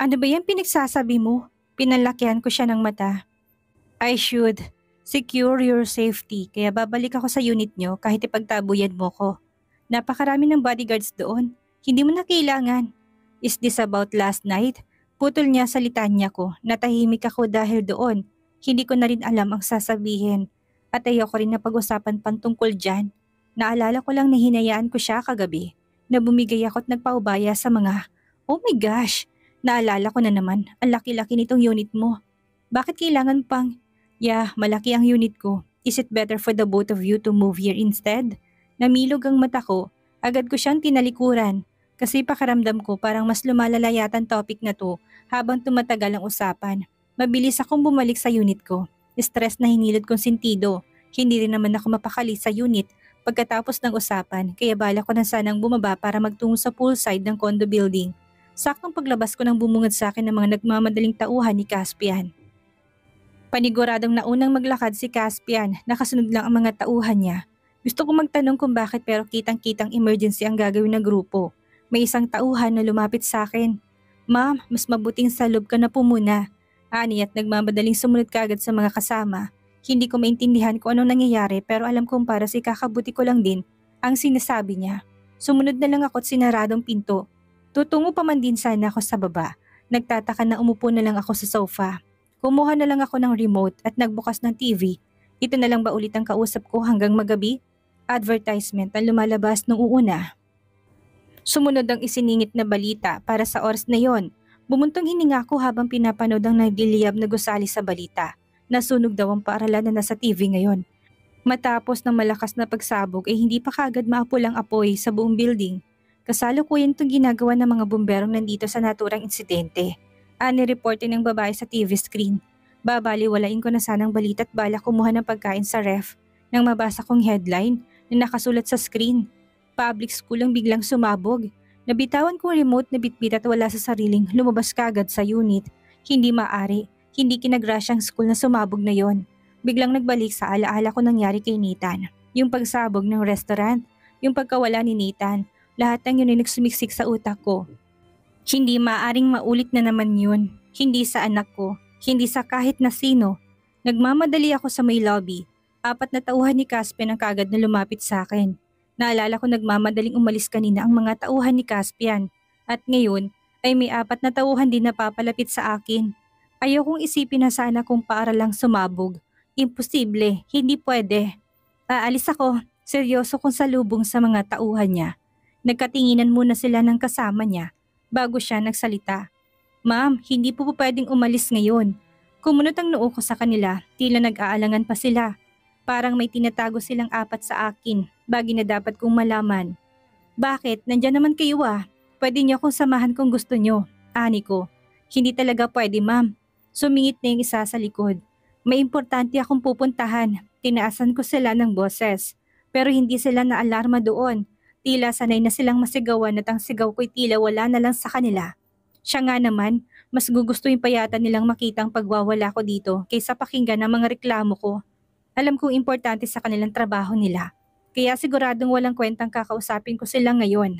Ano ba yan pinagsasabi mo? Pinalakihan ko siya ng mata. I should secure your safety kaya babalik ako sa unit nyo kahit ipagtabuyan mo ko. Napakarami ng bodyguards doon. Hindi mo na kailangan. Is this about last night? Putol niya sa litanya ko. Natahimik ako dahil doon. Hindi ko na rin alam ang sasabihin. At ayoko rin na pag-usapan pang tungkol dyan. Naalala ko lang na hinayaan ko siya kagabi. Na bumigay ako at nagpaubaya sa mga, oh my gosh, naalala ko na naman, ang laki-laki nitong unit mo. Bakit kailangan pang, yeah, malaki ang unit ko. Is it better for the both of you to move here instead? Namilog ang mata ko, agad ko siyang tinalikuran. Kasi pakaramdam ko parang mas lumalala yata ang topic na to habang tumatagal ang usapan. Mabilis akong bumalik sa unit ko. Stress na hinilod kong sentido. Hindi rin naman ako mapakali sa unit pagkatapos ng usapan kaya bala ko na sanang bumaba para magtungo sa poolside ng condo building. Saktong paglabas ko nang bumungad sa akin ng mga nagmamadaling tauhan ni Caspian. Paniguradong naunang maglakad si Caspian, nakasunod lang ang mga tauhan niya. Gusto ko magtanong kung bakit pero kitang-kitang emergency ang gagawin ng grupo. May isang tauhan na lumapit sa akin. Ma'am, mas mabuting sa loob ka na po muna. Ani at nagmamadaling sumunod kagad sa mga kasama. Hindi ko maintindihan kung anong nangyayari pero alam kong para si kakabuti ko lang din ang sinasabi niya. Sumunod na lang ako at sinaradong pinto. Tutungo pa man din sana ako sa baba. Nagtataka na umupo na lang ako sa sofa. Kumuha na lang ako ng remote at nagbukas ng TV. Ito na lang ba ulit ang kausap ko hanggang magabi? Advertisement ang lumalabas nung uuna. Sumunod ang isiningit na balita para sa oras na yon. Bumuntong hininga ko habang pinapanood ang nagliliyab na gusali sa balita. Nasunog daw ang paaralan na nasa TV ngayon. Matapos ng malakas na pagsabog ay hindi pa kagad maapol ang apoy sa buong building. Kasalukuyan itong ginagawa ng mga bumberong nandito sa naturang insidente. Ani-reporte ng babae sa TV screen. Babaliwalain ko na sanang balita at bala kumuha ng pagkain sa ref. Nang mabasa kong headline na nakasulat sa screen. Public school ang biglang sumabog. Nabitawan kong remote na bitbit at wala sa sariling lumabas kagad sa unit. Hindi maaari, hindi kinagrasyang school na sumabog na yon. Biglang nagbalik sa alaala ko nangyari kay Nathan. Yung pagsabog ng restaurant, yung pagkawala ni Nathan, lahat ng yun ay nagsumiksik sa utak ko. Hindi maaring maulit na naman yun. Hindi sa anak ko, hindi sa kahit na sino. Nagmamadali ako sa may lobby. 4 na tauhan ni Caspian ang kagad na lumapit sa akin. Naalala ko nagmamadaling umalis kanina ang mga tauhan ni Caspian. At ngayon ay may 4 na tauhan din na papalapit sa akin. Ayokong isipin na sana kung para lang sumabog. Imposible, hindi pwede. Aalis ako, seryoso kong salubong sa mga tauhan niya. Nagkatinginan muna sila ng kasama niya bago siya nagsalita. Ma'am, hindi po pwedeng umalis ngayon. Kumunot ang noo ko sa kanila, tila nag-aalangan pa sila. Parang may tinatago silang 4 sa akin, bagay na dapat kong malaman. Bakit? Nandyan naman kayo ah. Pwede niyo akong samahan kung gusto niyo. Ani ko. Hindi talaga pwede ma'am. Sumingit na yung isa sa likod. May importante akong pupuntahan. Tinaasan ko sila ng boses. Pero hindi sila naalarma doon. Tila sanay na silang masigawan at ang sigaw ko'y tila wala na lang sa kanila. Siya nga naman, mas gugustuhin pa yata nilang makitang pagwawala ko dito kaysa pakinggan ang mga reklamo ko. Alam kong importante sa kanilang trabaho nila. Kaya siguradong walang kwentang kakausapin ko sila ngayon.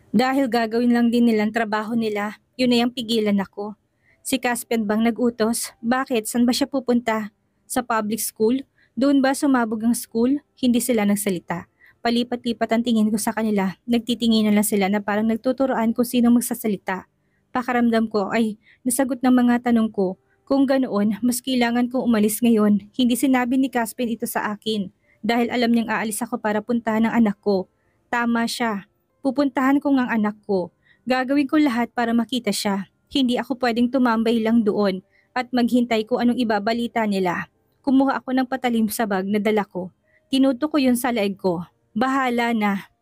Dahil gagawin lang din nilang trabaho nila, yun ay ang pigilan ako. Si Caspian bang nag-utos? Bakit? Saan ba siya pupunta? Sa public school? Doon ba sumabog ang school? Hindi sila nagsalita. Palipat-lipat ang tingin ko sa kanila. Nagtitinginan lang sila na parang nagtuturoan kung sino magsasalita. Pakaramdam ko ay nasagot ng mga tanong ko. Kung ganoon, mas kailangan kong umalis ngayon. Hindi sinabi ni Caspian ito sa akin. Dahil alam niyang aalis ako para puntahan ang anak ko. Tama siya. Pupuntahan ko ang anak ko. Gagawin ko lahat para makita siya. Hindi ako pwedeng tumambay lang doon at maghintay kung anong ibabalita nila. Kumuha ako ng patalim sa bag na dala ko. Tinuto ko yun sa leeg ko. Bahala na.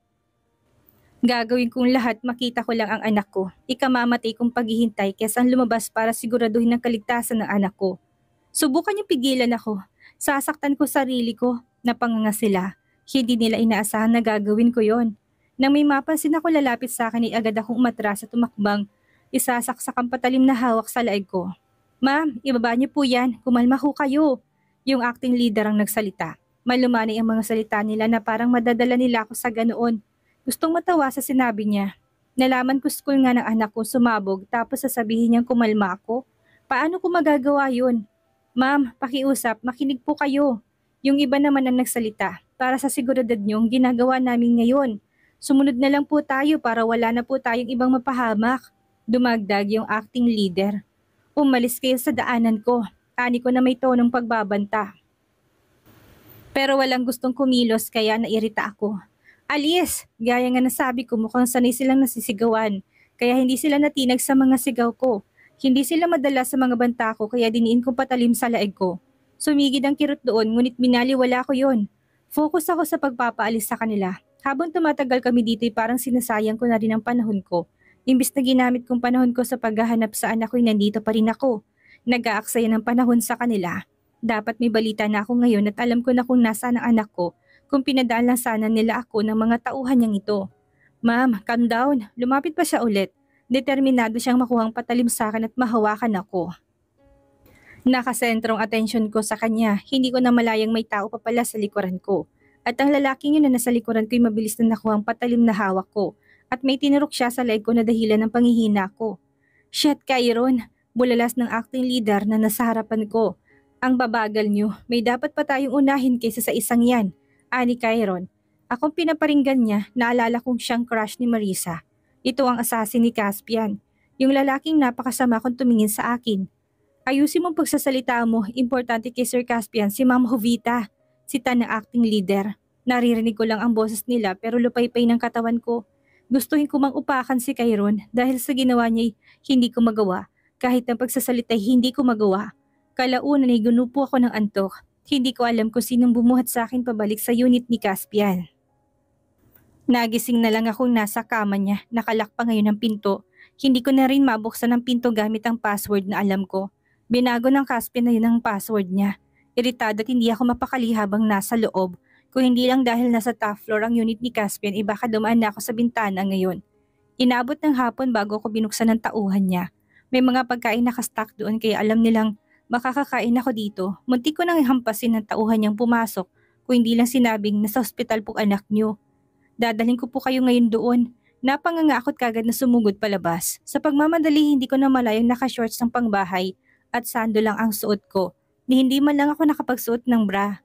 Gagawin kong lahat makita ko lang ang anak ko. Ikamamatay kong paghihintay kaysa lumabas para siguraduhin ang kaligtasan ng anak ko. Subukan niyong pigilan ako. Sasaktan ko sarili ko. Napanganga sila. Hindi nila inaasahan na gagawin ko yon. Nang may mapansin ako lalapit sa akin ay agad akong umatras at tumakbang. Isasaksak ang patalim na hawak sa leeg ko. Ma'am, ibaba niyo po yan. Kumalma ho kayo. Yung acting leader ang nagsalita. Malumanay ang mga salita nila na parang madadala nila ako sa ganoon. Gustong matawa sa sinabi niya. Nalaman ko school nga ng anak ko sumabog tapos sasabihin niyang kumalma ako. Paano ko magagawa yun? Ma'am, pakiusap, makinig po kayo. Yung iba naman ang nagsalita para sa seguridad niyong ginagawa namin ngayon. Sumunod na lang po tayo para wala na po tayong ibang mapahamak. Dumagdag yung acting leader. Umalis kayo sa daanan ko. Ani ko na may tonong pagbabanta. Pero walang gustong kumilos kaya nairita ako. Alis! Gaya nga nasabi ko mukhang sanay silang nasisigawan. Kaya hindi sila natinag sa mga sigaw ko. Hindi sila madala sa mga banta ko kaya diniin kong patalim sa laeg ko. Sumigid ang kirot doon ngunit binaliwala ko yon. Focus ako sa pagpapaalis sa kanila. Habang tumatagal kami dito parang sinasayang ko na rin ang panahon ko. Imbis na ginamit kong panahon ko sa paghahanap sa anak ko'y nandito pa rin ako. Nag-aaksaya ng panahon sa kanila. Dapat may balita na ako ngayon at alam ko na kung nasaan ang anak ko, kung pinadaan lang sana nila ako ng mga tauhan niyang ito. Ma'am, calm down. Lumapit pa siya ulit. Determinado siyang makuhang patalim sa akin at mahawakan ako. Nakasentrong atensyon ko sa kanya, hindi ko na malayang may tao pa pala sa likuran ko. At ang lalaking yun na nasa likuran ko'y mabilis na nakuhang patalim na hawak ko. At may tinurok siya sa leg ko na dahilan ng panghihina ko. Shit, Kyron! Bulalas ng acting leader na nasa harapan ko. Ang babagal niyo, may dapat pa tayong unahin kaysa sa isang yan. Ani Kyron. Akong pinaparinggan niya, naalala kong siyang crush ni Marisa. Ito ang assassin ni Caspian. Yung lalaking napakasama kung tumingin sa akin. Ayusin mong pagsasalita mo, importante kay Sir Caspian si Ma'am Jovita. Si Tan na acting leader. Naririnig ko lang ang boses nila pero lupaypay ng katawan ko. Gustuhin ko mang upakan si Kyron dahil sa ginawa niya'y hindi ko magawa. Kahit ang pagsasalita'y hindi ko magawa. Kalaunan ay ginupo ako ng antok. Hindi ko alam kung sinong bumuhat sa akin pabalik sa unit ni Caspian. Nagising na lang akong nasa kama niya, nakalak pa ngayon ang pinto. Hindi ko na rin mabuksan ang pinto gamit ang password na alam ko. Binago ng Caspian na yun ang password niya. Iritado at hindi ako mapakali habang nasa loob. Kung hindi lang dahil nasa top floor ang unit ni Caspian, baka dumaan na ako sa bintana ngayon. Inabot ng hapon bago ko binuksan ang tauhan niya. May mga pagkain nakastock doon kaya alam nilang makakakain ako dito. Muntik ko nang hampasin ng tauhan niyang pumasok kung hindi lang sinabing nasa ospital po anak niyo. Dadalhin ko po kayo ngayon doon. Napangangakot kagad na sumugod palabas. Sa pagmamadali hindi ko na malayang nakashorts ng pangbahay at sando lang ang suot ko. Ni hindi man lang ako nakapagsuot ng bra.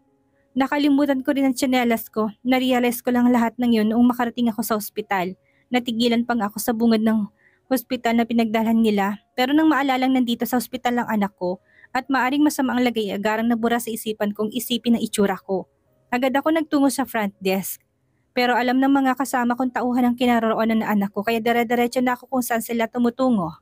Nakalimutan ko rin ang tsinelas ko. Narealize ko lang lahat ng yun noong makarating ako sa ospital. Natigilan pang ako sa bungad ng hospital na pinagdalhan nila. Pero nang maalalang nandito sa ospital ang anak ko at maaring masama ang lagay agarang nabura sa isipan kong isipin ang itsura ko. Agad ako nagtungo sa front desk. Pero alam ng mga kasama kong tauhan ang kinaroroonan ng anak ko kaya dire-diretso na ako kung saan sila tumutungo.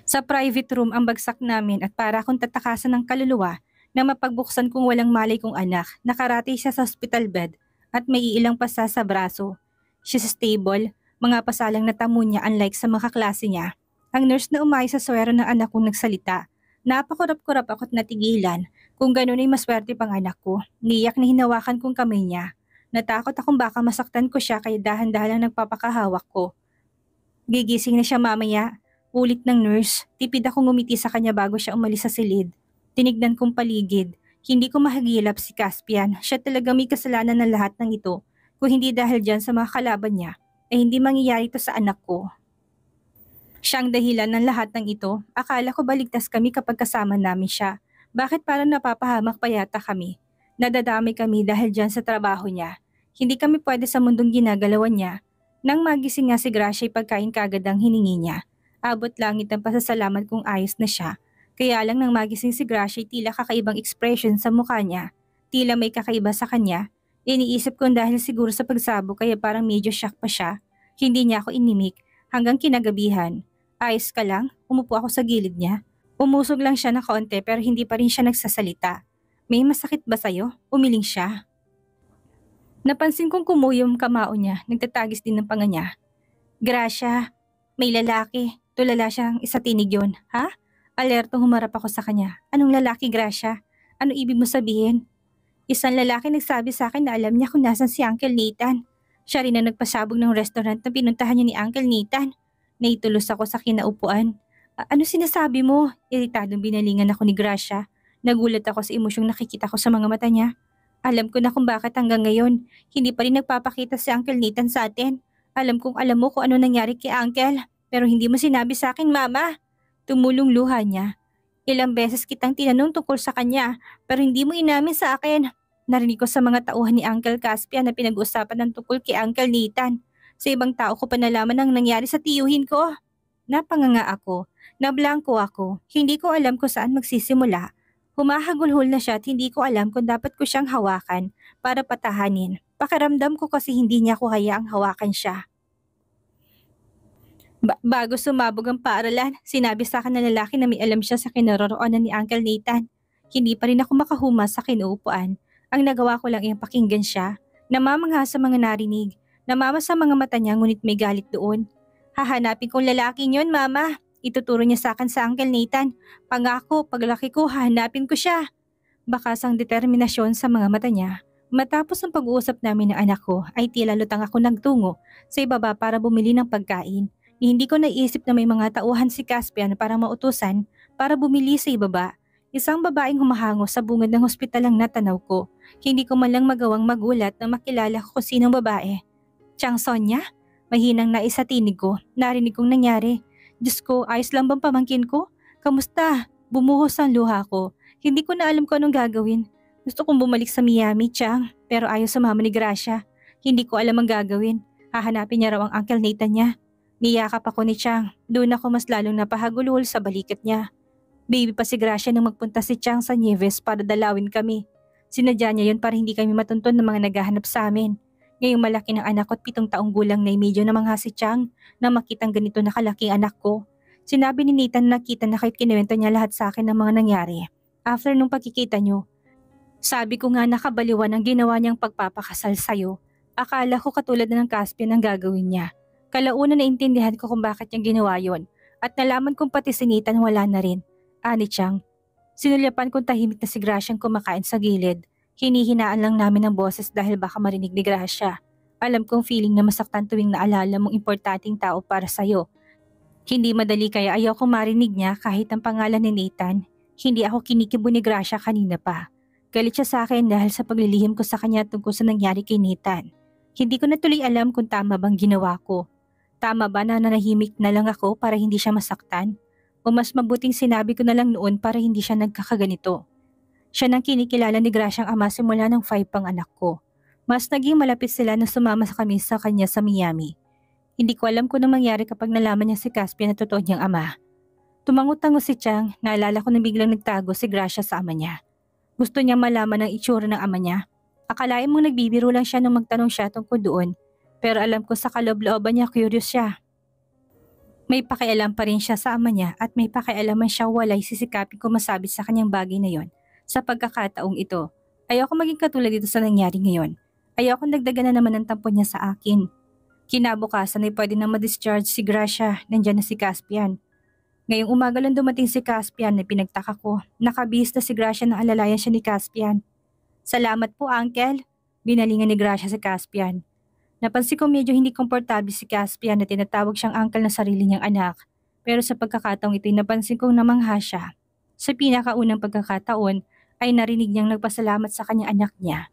Sa private room ang bagsak namin at para akong tatakasan ng kaluluwa na mapagbuksan kung walang malay kong anak. Nakarati siya sa hospital bed at may iilang pasa sa braso. She's stable, mga pasalang natamo niya unlike sa mga klase niya. Ang nurse na umayos sa swero ng anak kong nagsalita. Napakurap-kurap ako't natigilan. Kung ganun ay maswerte pang anak ko. Niyak na hinawakan kong kamay niya. Natakot akong baka masaktan ko siya kaya dahan-dahan lang nagpapakahawak ko. Gigising na siya mamaya. Ulit ng nurse. Tipid akong ngumiti sa kanya bago siya umalis sa silid. Tinignan kong paligid. Hindi ko mahagilap si Caspian. Siya talaga may kasalanan ng lahat ng ito. Kung hindi dahil dyan sa mga kalaban niya, ay hindi mangyayari ito sa anak ko. Siyang dahilan ng lahat ng ito. Akala ko baligtas kami kapag kasama namin siya. Bakit parang napapahamak pa yata kami? Nadadamay kami dahil dyan sa trabaho niya. Hindi kami pwede sa mundong ginagalawan niya. Nang magising nga si Gracia ay pagkain kagad ang hiningi niya. Abot langit ang pasasalamat kung ayos na siya. Kaya lang nang magising si Gracia ay tila kakaibang expression sa mukha niya. Tila may kakaiba sa kanya. Iniisip ko dahil siguro sa pagsabog kaya parang medyo shock pa siya. Hindi niya ako inimik hanggang kinagabihan. Ayos ka lang? Umupo ako sa gilid niya. Umusog lang siya na kaunti pero hindi pa rin siya nagsasalita. May masakit ba sa'yo? Umiling siya. Napansin kong kumuyom kamao niya, nagtatagis din ng panga niya. Gracia, may lalaki. Tulala siyang isa tinig yun, ha? Alertong humarap ako sa kanya. Anong lalaki, Gracia? Ano ibig mo sabihin? Isang lalaki nagsabi sa akin na alam niya kung nasan si Uncle Nathan. Siya rin ang nagpasabog ng restaurant na pinuntahan niya ni Uncle Nathan. Naitulos ako sa kinaupuan. Ano sinasabi mo? Iritadong binalingan ako ni Gracia. Nagulat ako sa emosyong nakikita ko sa mga mata niya. Alam ko na kung bakit hanggang ngayon, hindi pa rin nagpapakita si Uncle Nathan sa atin. Alam kong alam mo kung ano nangyari kay Uncle, pero hindi mo sinabi sa akin, Mama. Tumulong luha niya. Ilang beses kitang tinanong tungkol sa kanya, pero hindi mo inamin sa akin. Narinig ko sa mga tauhan ni Uncle Caspian na pinag-uusapan ng tungkol kay Uncle Nathan. Sa ibang tao ko pa nalaman ang nangyari sa tiyuhin ko. Napanganga ako. Nablangko ako. Hindi ko alam kung saan magsisimula. Humahagulhol na siya at hindi ko alam kung dapat ko siyang hawakan para patahanin. Pakiramdam ko kasi hindi niya ko hayaang hawakan siya. Bago sumabog ang paaralan, sinabi sa akin ng lalaki na may alam siya sa kinaroroonan ni Uncle Nathan. Hindi pa rin ako makahuma sa kinuupuan. Ang nagawa ko lang ay pakinggan siya. Namamangha sa mga narinig. Namama sa mga mata niya ngunit may galit doon. Hahanapin kong lalaki yun, Mama. Ituturo niya sa akin sa Uncle Nathan. Pangako, paglaki ko, hahanapin ko siya. Bakas ang determinasyon sa mga mata niya. Matapos ang pag-uusap namin ng anak ko, ay tila lutang ako nagtungo sa ibaba para bumili ng pagkain. Hindi ko naisip na may mga tauhan si Caspian para mautusan para bumili sa ibaba. Isang babaeng humahango sa bungad ng hospital ang natanaw ko. Hindi ko man lang magawang magulat na makilala ko kung sinong babae. Chang Sonia? Mahinang nais sa tinig ko. Narinig kong nangyari. Diyos ko, ayos lang bang pamangkin ko? Kamusta? Bumuhos ang luha ko. Hindi ko na alam kung anong gagawin. Gusto kong bumalik sa Miami, Chang. Pero ayaw sumama ni Gracia. Hindi ko alam ang gagawin. Hahanapin niya raw ang Uncle Nathan niya. Niyakap ako ni Chang. Doon ako mas lalong napahagulhol sa balikat niya. Baby pa si Gracia nang magpunta si Chang sa Nieves para dalawin kami. Sinadya niya yun para hindi kami matuntun ng mga naghahanap sa amin. Ngayong malaki ng anak ko at 7 taong gulang na medyo namangha si Chang na makitang ganito na kalaking anak ko. Sinabi ni Nathan na nakita na kahit kinuwento niya lahat sa akin ng mga nangyari. After nung pagkikita niyo, sabi ko nga nakabaliwan ang ginawa niyang pagpapakasal sa'yo. Akala ko katulad na ng Caspian ang gagawin niya. Kalauna naintindihan ko kung bakit niya ginawa yon at nalaman kong pati si Nathan wala na rin. Ani Chang, sinulyapan kong tahimik na si Gracia ang kumakain sa gilid. Hinihinaan lang namin ang boses dahil baka marinig ni Gracia. Alam kong feeling na masaktan tuwing naalala mong importanteng tao para sa'yo. Hindi madali kaya ayaw kong marinig niya kahit ang pangalan ni Nathan. Hindi ako kinikibo ni Gracia kanina pa. Galit siya sa akin dahil sa paglilihim ko sa kanya tungkol sa nangyari kay Nathan. Hindi ko na tuloy alam kung tama bang ginawa ko. Tama ba na nanahimik na lang ako para hindi siya masaktan? O mas mabuting sinabi ko na lang noon para hindi siya nagkakaganito? Siya nang kinikilala ni Gracia ang ama simula ng 5 pang anak ko. Mas naging malapit sila nang sumama sa kami sa kanya sa Miami. Hindi ko alam kung anong mangyari kapag nalaman niya si Caspian na totoo niyang ama. Tumango-tango si Chang, naalala ko na biglang nagtago si Gracia sa ama niya. Gusto niya malaman ang itsura ng ama niya. Akalain mong nagbibiro lang siya nung magtanong siya tungkol doon. Pero alam ko sa kaloob-looban niya curious siya. May pakialam pa rin siya sa ama niya at may pakialaman siya walay sisikapin ko masabi sa kanyang bagay na yon. Sa pagkakataong ito, ayaw ko maging katulad dito sa nangyari ngayon. Ayaw ko nagdagan na naman ang tampo niya sa akin. Kinabukasan ay pwede na ma-discharge si Gracia, nandyan na si Caspian. Ngayong umaga lang dumating si Caspian na pinagtaka ko. Nakabihis na si Gracia na alalayan siya ni Caspian. Salamat po, Uncle. Binalingan ni Gracia si Caspian. Napansin ko medyo hindi komportable si Caspian na tinatawag siyang uncle ng sarili niyang anak. Pero sa pagkakataong ito'y napansin kong namangha siya. Sa pinakaunang pagkakataon ay narinig niyang nagpasalamat sa kanyang anak niya.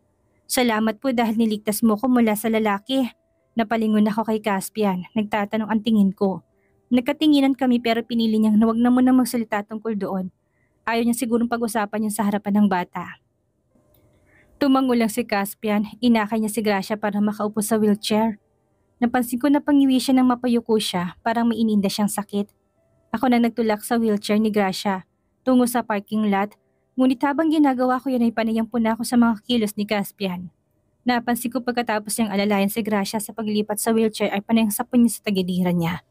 Salamat po dahil niligtas mo ko mula sa lalaki. Napalingon ako kay Caspian, nagtatanong ang tingin ko. Nagkatinginan kami pero pinili niyang na wag na muna magsalita tungkol doon. Ayaw niya sigurong pag-usapan yun sa harapan ng bata. Tumango lang si Caspian, inakay niya si Gracia para makaupo sa wheelchair. Napansin ko na pangiwi siya nang mapayuko siya, parang may ininda siyang sakit. Ako na nagtulak sa wheelchair ni Gracia, tungo sa parking lot, ngunit habang ginagawa ko yan ay panayampo na ako sa mga kilos ni Caspian. Napansin ko pagkatapos niyang alalayan si Gracia sa paglipat sa wheelchair ay panayang sapon niya sa tagiliran niya.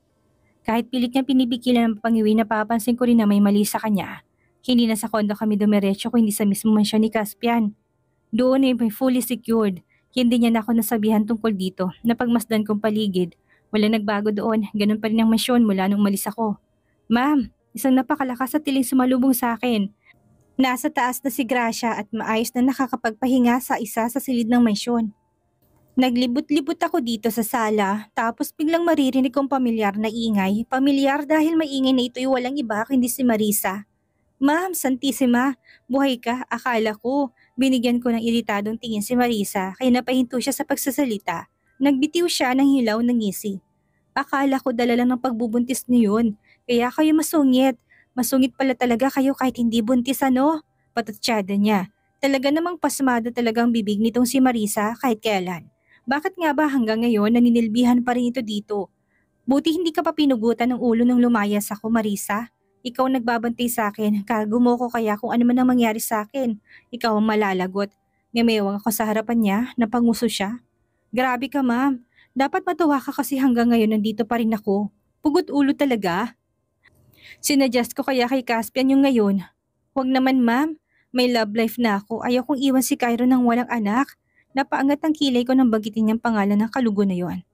Kahit pilit niyang pinipigilan ang pangiwi, napapansin ko rin na may mali sa kanya. Hindi na sa kondo kami dumiretso kundi sa mismo mansyon ni Caspian. Doon ay may fully secured. Hindi niya na ako nasabihan tungkol dito. Napagmasdan kong paligid. Wala nagbago doon. Ganun pa rin ang mansyon mula nung umalis ako. Ma'am, isang napakalakas at tiling sumalubong sa akin. Nasa taas na si Gracia at maayos na nakakapagpahinga sa isa sa silid ng mansyon. Naglibot-libot ako dito sa sala, tapos biglang maririnig kong pamilyar na ingay. Pamilyar dahil may ingay na ito'y walang iba kundi si Marisa. Ma'am, Santissima, buhay ka, akala ko. Binigyan ko ng iritadong tingin si Marisa kaya napahinto siya sa pagsasalita. Nagbitiw siya ng hilaw ng ngisi. Akala ko dala lang ng pagbubuntis niyo yun. Kaya kayo masungit. Masungit pala talaga kayo kahit hindi buntis ano? Patatsyada niya. Talaga namang pasmado talagang bibig nitong si Marisa kahit kailan. Bakit nga ba hanggang ngayon naninilbihan pa rin ito dito? Buti hindi ka pa pinugutan ng ulo nung lumayas ako, Marisa. Ikaw ang nagbabantay sa akin, cargo mo ko kaya kung ano man ang mangyari sa akin. Ikaw ang malalagot. Ngamewang ako sa harapan niya, napanguso siya. Grabe ka, ma'am. Dapat matuwa ka kasi hanggang ngayon nandito pa rin ako. Pugot ulo talaga. Sinadjust ko kaya kay Caspian yung ngayon. Huwag naman, ma'am. May love life na ako. Ayaw kong iwan si Cairo ng walang anak. Napaangat ang kilay ko nang bagitin niyang pangalan ng kalugo na yon.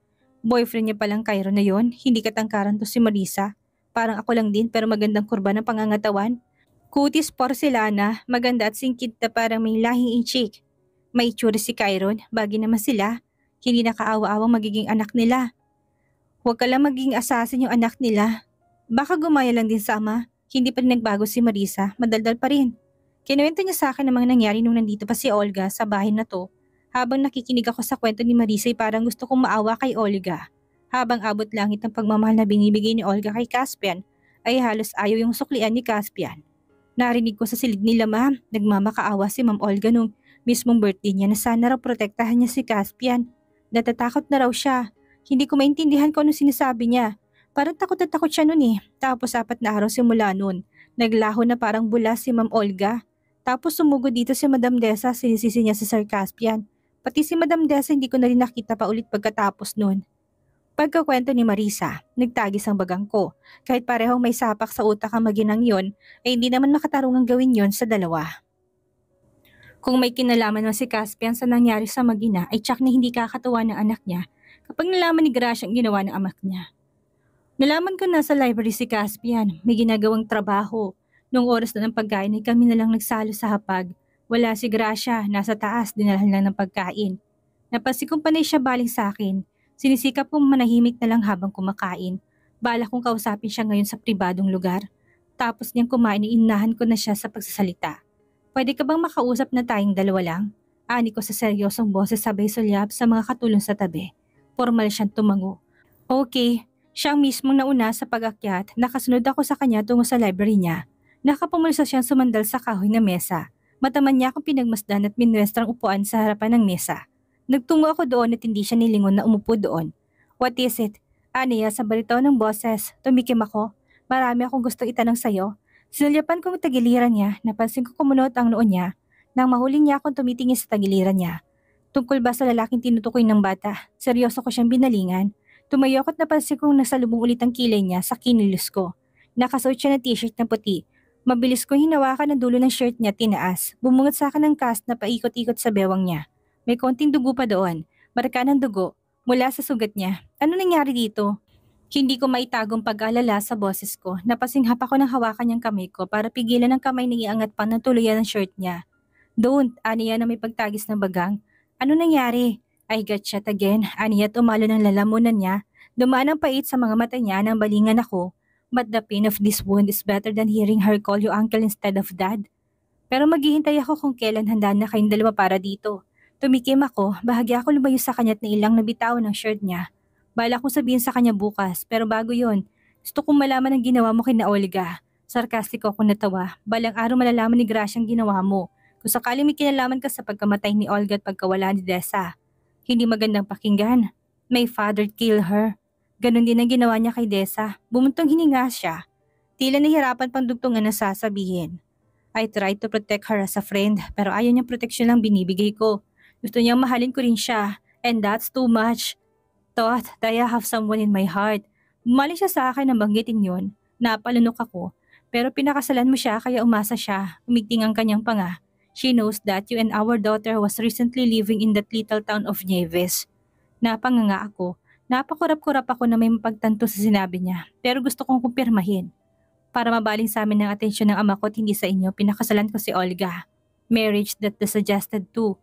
Boyfriend niya palang Cairo na yon, hindi katangkaran to si Marisa. Parang ako lang din pero magandang kurba ng pangangatawan. Kutis porcelana, maganda at singkit na parang may lahing inchik. May itsura si Cairo, bagi naman sila. Hindi nakaawa-awang magiging anak nila. Huwag ka lang magiging asasin yung anak nila. Baka gumaya lang din sa ama. Hindi pa rin nagbago si Marisa, madaldal pa rin. Kinuwento niya sa akin ang mga nangyari nung nandito pa si Olga sa bahay na to. Habang nakikinig ako sa kwento ni Marisa ay parang gusto kong maawa kay Olga. Habang abot langit ng pagmamahal na binibigay ni Olga kay Caspian, ay halos ayaw yung suklian ni Caspian. Narinig ko sa silid nila ma'am, nagmamakaawa si Ma'am Olga nung mismong birthday niya na sana raw protektahan niya si Caspian. Natatakot na raw siya. Hindi ko maintindihan kung ano sinasabi niya. Parang takot na takot siya nun eh. Tapos 4 na araw simula nun. Naglaho na parang bula si Ma'am Olga. Tapos sumugod dito si Madam Desa, sinisisi niya si Sir Caspian. Pati si Madam Desa hindi ko na rin nakita pa ulit pagkatapos nun. Pagkakwento ni Marisa, nagtagis ang bagang ko. Kahit parehong may sapak sa utak ang maginang yon, ay hindi naman makatarungang gawin yon sa dalawa. Kung may kinalaman mo si Caspian sa nangyari sa magina, ay tsak na hindi kakatuwa ng anak niya kapag nalaman ni Gracia ang ginawa ng amak niya. Nalaman ko na sa library si Caspian, may ginagawang trabaho. Noong oras na ng pagkain ay kami na lang nagsalo sa hapag. Wala si Gracia, nasa taas, dinalhan lang ng pagkain. Napansin kong panay siya baling sa akin. Sinisikap kong manahimik na lang habang kumakain. Bala kong kausapin siya ngayon sa pribadong lugar. Tapos niyang kumain ay inahan ko na siya sa pagsasalita. Pwede ka bang makausap na tayong dalawa lang? Ani ko sa seryosong boses sabay sulyap sa mga katulong sa tabi. Formal siyang tumango. Okay, siya ang mismong nauna sa pag-akyat, nakasunod ako sa kanya tungo sa library niya. Nakapumulsa siyang sumandal sa kahoy na mesa. Mataman niya akong pinagmasdan at minwestrang upuan sa harapan ng mesa. Nagtungo ako doon at hindi siya nilingon na umupo doon. What is it? Aniya sa barito ng boses, tumikim ako. Marami akong gustong itanong sa'yo. Sinulyapan kong tagiliran niya, napansin ko kumunot ang noon niya, nang mahuli niya akong tumitingin sa tagiliran niya. Tungkol ba sa lalaking tinutukoy ng bata? Seryoso ko siyang binalingan. Tumayo ako't napansin kong nasalubong ulit ang kilay niya sa kinilos ko. Nakasuot siya ng t-shirt na puti. Mabilis kong hinawakan ang dulo ng shirt niya tinaas. Bumungot sa akin ng cast na paikot-ikot sa bewang niya. May konting dugo pa doon. Marka ng dugo. Mula sa sugat niya. Ano nangyari dito? Hindi ko maitagong pag-alala sa boses ko. Napasinghap ako ng hawakan niyang kamay ko para pigilan ang kamay na iangat pa ng tuluyan ng shirt niya. Don't, aniya na may pagtagis ng bagang. Ano nangyari? I got shot again. Aniya at umalo ng lalamunan niya. Dumaan ang pait sa mga mata niya nang balingan ako. But the pain of this wound is better than hearing her call you uncle instead of dad. Pero maghihintay ako kung kailan handa na kayong dalawa para dito. Tumikim ako, bahagya ako lumayo sa kanya at nailang nabitawan ng shirt niya. Bala kong sabihin sa kanya bukas, pero bago yon, gusto kong malaman ang ginawa mo kina Olga. Sarkastiko ako natawa, balang araw malalaman ni Gracia ang ginawa mo. Kung sakaling may kinalaman ka sa pagkamatay ni Olga at pagkawala ni Desa. Hindi magandang pakinggan. My father killed her. Ganon din ang ginawa niya kay Desa. Bumuntong hininga siya. Tila nahirapan pang dugtungan na sasabihin. I tried to protect her as a friend, pero ayaw niyang proteksyon lang binibigay ko. Gusto niyang mahalin ko rin siya, and that's too much. Thought that I have someone in my heart. Bumalik siya sa akin nang banggitin yun. Napalunok ako. Pero pinakasalan mo siya kaya umasa siya. Umigting ang kanyang panga. She knows that you and our daughter was recently living in that little town of Nieves. Napanganga ako. Napakurap-kurap ako na may mapagtanto sa sinabi niya. Pero gusto kong kumpirmahin. Para mabaling sa amin ng atensyon ng ama ko at hindi sa inyo, pinakasalan ko si Olga. Marriage that the suggested too.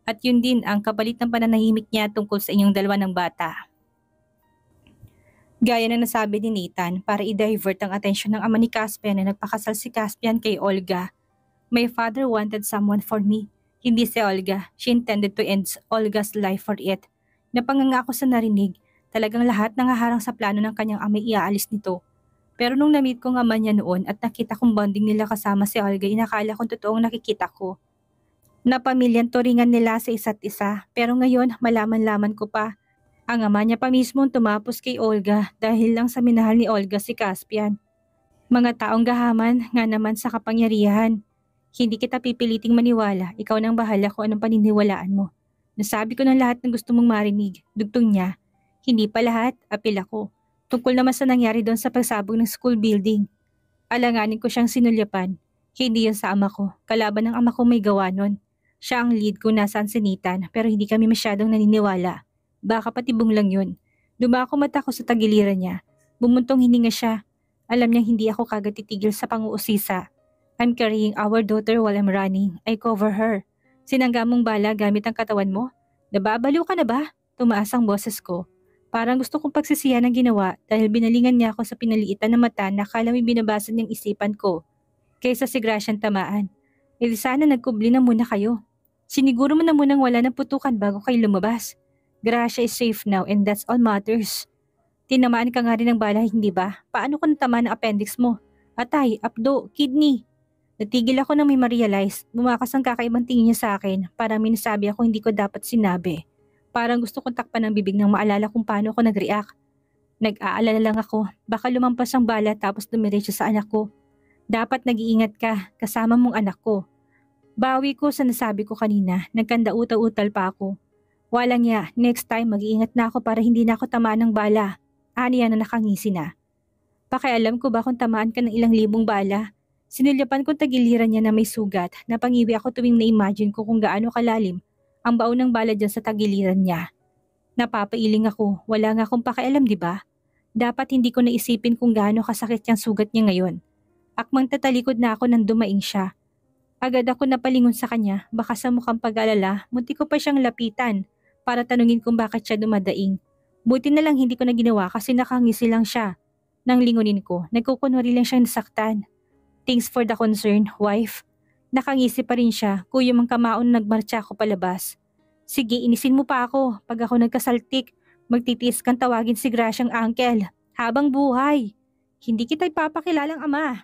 At yun din ang kapalit ng pananahimik niya tungkol sa inyong dalawa ng bata. Gaya na nasabi ni Nathan para i-divert ang atensyon ng ama ni Caspian na nagpakasal si Caspian kay Olga. My father wanted someone for me. Hindi si Olga. She intended to end Olga's life for it. Napanganga ako sa narinig. Talagang lahat nangaharang sa plano ng kanyang amay iaalis nito. Pero nung na-meet ko nga man niya noon at nakita kong bonding nila kasama si Olga, inakala kong totoong nakikita ko. Na pamilyang turingan nila sa isa't isa, pero ngayon malaman-laman ko pa. Ang ama niya pa mismo ang tumapos kay Olga dahil lang sa minahal ni Olga si Caspian. Mga taong gahaman nga naman sa kapangyarihan. Hindi kita pipiliting maniwala, ikaw nang bahala kung anong paniniwalaan mo. Nasabi ko ng lahat ng gusto mong marinig, dugtong niya. Hindi pa lahat, apil ako. Tungkol naman sa nangyari doon sa pagsabog ng school building. Alanganin ko siyang sinulyapan. Hindi yun sa ama ko, kalaban ng ama ko may gawa nun. Siya ang lead kung nasaan sinitan pero hindi kami masyadong naniniwala. Baka patibong lang yun. Dumako mata ko sa tagiliran niya. Bumuntong hininga siya. Alam niyang hindi ako kagad titigil sa panguusisa. I'm carrying our daughter while I'm running. I cover her. Sinangga mong bala gamit ang katawan mo? Nababaliw ka na ba? Tumaas ang boses ko. Parang gusto kong pagsisihan ang ginawa dahil binalingan niya ako sa pinaliitan na mata na akala may binabasa niyang isipan ko. Kaysa si Gracian tamaan. E di sana nagkubli na muna kayo. Siniguro mo na munang wala ng putukan bago kayo lumabas. Gracia is safe now and that's all matters. Tinamaan ka nga rin ng bala, hindi ba? Paano kung natamaan ang appendix mo? Atay, apdo, kidney. Natigil ako nang may ma-realize. Bumakas ang kakaibang tingin niya sa akin. Parang minasabi ako hindi ko dapat sinabi. Parang gusto kong takpan ng bibig nang maalala kung paano ako nag-react. Nag-aalala lang ako. Baka lumampas ang bala tapos dumiretso sa anak ko. Dapat nag-iingat ka, kasama mong anak ko. Bawi ko sa nasabi ko kanina. Nagkanda-utal-utal pa ako. Walang ya, next time mag-iingat na ako para hindi na ako tamaan ng bala. Aniya na nakangisi na. Pakialam ko ba kung tamaan ka ng ilang libong bala? Sinulyapan kong tagiliran niya na may sugat. Napangiwi ako tuwing na-imagine ko kung gaano kalalim ang baon ng bala dyan sa tagiliran niya. Napapailing ako, wala nga akong pakialam, di ba? Dapat hindi ko naisipin kung gaano kasakit yung sugat niya ngayon. Akmang tatalikod na ako nang dumaing siya. Agad ako napalingon sa kanya, baka sa mukhang pag-alala, munti ko pa siyang lapitan para tanungin kung bakit siya dumadaing. Buti na lang hindi ko na ginawa kasi nakangisi lang siya. Nang lingunin ko, nagkukunwari lang siyang nasaktan. Thanks for the concern, wife. Nakangisi pa rin siya, kuya mang kamaon nagmarcha ako palabas. Sige, inisin mo pa ako. Pag ako nagkasaltik, magtitiis kang tawagin si Graciang uncle. Habang buhay. Hindi kita ipapakilalang ama.